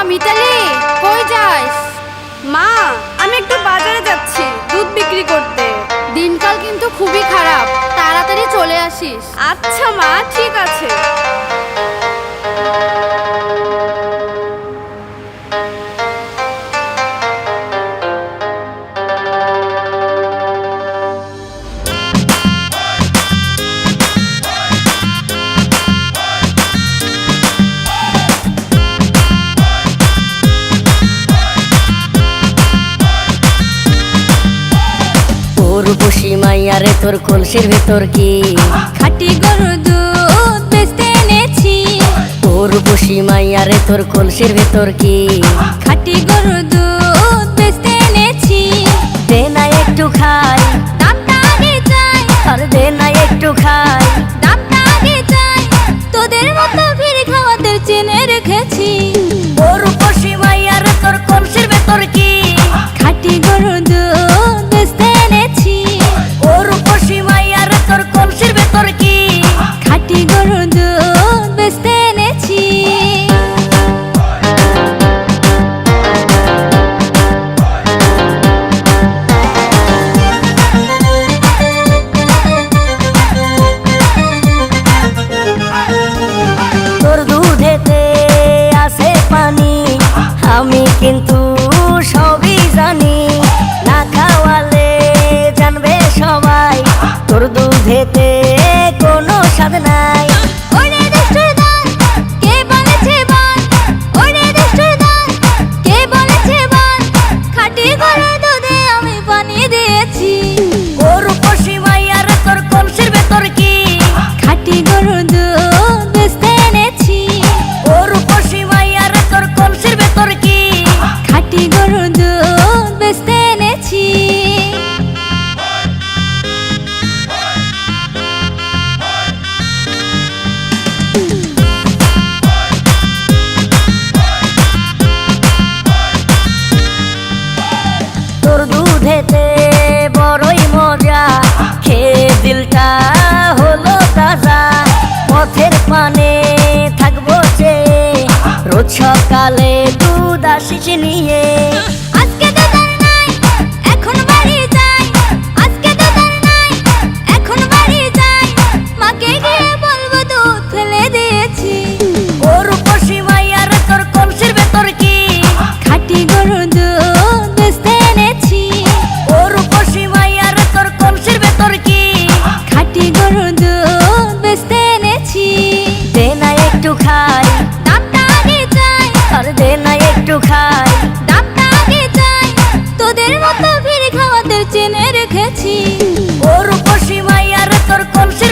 মিতালি, কই যাস? মা, আমি একটু বাজারে যাচ্ছি দুধ বিক্রি করতে। দিনকাল কিন্তু খুবই খারাপ, তাড়াতাড়ি চলে আসিস। আচ্ছা মা, ঠিক আছে। রূপসী মাইয়ারে তোর কলসির ভেতর কি খাঁটি গরুর দুধ বেচতে এনেছি। ও রূপসী মাইয়ারে তোর কলসির ভেতর কি খাঁটি গরুর দুধ বেচতে এনেছি। দে না একটু খাই, দামটা আগে চাই। আর দে না একটু খাই, দামটা আগে চাই। তোদের মতো ফিরে খাওয়াদের চেনে রেখেছি। ও রূপসী মাইয়ারে তোর কলসির ভেতর কি খাঁটি গরুর দুধ বেচতে এনেছি। ও রূপসী মাইয়ারে তোর কলসির ভেতর কি খাঁটি গরুর দুধ বেচতে এনেছি। তোর দুধেতে আছে পানি, আমি কিন্তু সবই জানি। না খাওয়ালে জানবে সবাই তোর দুধেতে কোনো স্বাদ নাই। ওরে দুষ্টুর দল, কে বলেছে বল? ওরে দুষ্টুর দল, কে বলেছে বল? খাঁটি গরুর দুধে আমি পানি দিয়েছি। ও রূপসী মাইয়ারে তোর কলসির ভেতর কি খাঁটি গরুর দুধ বেচতে এনেছি। ও রূপসী মাইয়ারে তোর কলসির ভেতর কি খাঁটি গরুর দুধ বেচতে এনেছি। তোর দুধেতে বড়ই মজা, খেয়ে দিলটা হলো তাজা। পথের পানে থাকবো যে রোজ সকালে দুধ আসিস নিয়ে। আজকে দুধ আর নাই, এখন বাড়ি যাই। আজকে দুধ আর নাই, এখন বাড়ি যাই। মাকে গিয়ে বলবো দুধ ফেলে দিয়েছি। ও রূপসী মাইয়ারে তোর কলসির ভেতর কি খাঁটি গরুর দুধ বেচতে এনেছি। ও রূপসী মাইয়ারে তোর কলসির ভেতর কি খাঁটি গরুর দুধ বেচতে এনেছি। দে না একটু খাই, দামটা আগে চাই। আর দে না একটু খাই, দামটা আগে চাই। তোদের মতো ফিরে খাওয়াদের চেনে রেখেছি। ও রূপসী মাইয়ারে তোর কলসির